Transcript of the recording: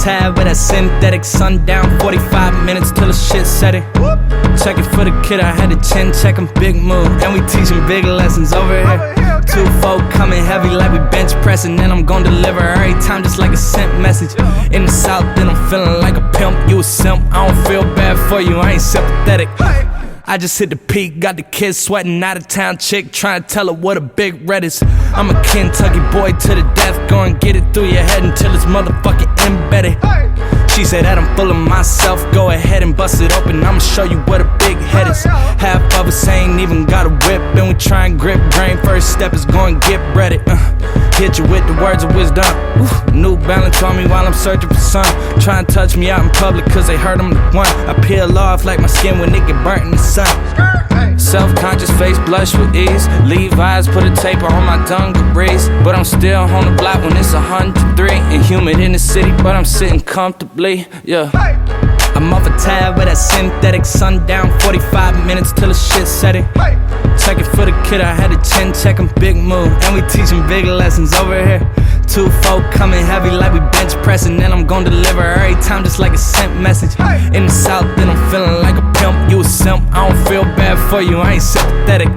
tad with that synthetic. Sundown, 45 minutes till the shit set it. Checking for the kid, I had to chin check him, big move. And we teaching big lessons over here. 2-4 coming heavy like we bench pressing. And I'm gon' deliver every time just like a sent message. In the south, then I'm feeling like a pimp. You a simp, I don't feel bad for you, I ain't sympathetic. I just hit the peak, got the kids sweating. Out of town chick, trying to tell her what a big red is. I'm a Kentucky boy to the death. Go and get it through your head until it's motherfucking embedded. She said that I'm full of myself. Go ahead and bust it open, I'ma show you what a big head is. Half of us ain't even got a whip, and we try and grip brain. First step is go and get breaded. Hit you with the words of wisdom. New Balance on me while I'm searching for some. Try and touch me out in public cause they heard I'm the one. I peel off like my skin when it get burnt in the sun. Self-conscious face blush with ease. Levi's put a taper on my dungarees. But I'm still on the block when it's 103. And humid in the city but I'm sitting comfortably, yeah. I'm off a tab with that synthetic. Sundown, 45 minutes till the shit set it. Checking for the kid, I had to chin check him, big move. And we teaching big lessons over here. 2-4 coming heavy like we bench pressing. And I'm gon' deliver every time just like a sent message. In the south, then I'm feeling like a pimp. You a simp, I don't feel bad for you, I ain't sympathetic.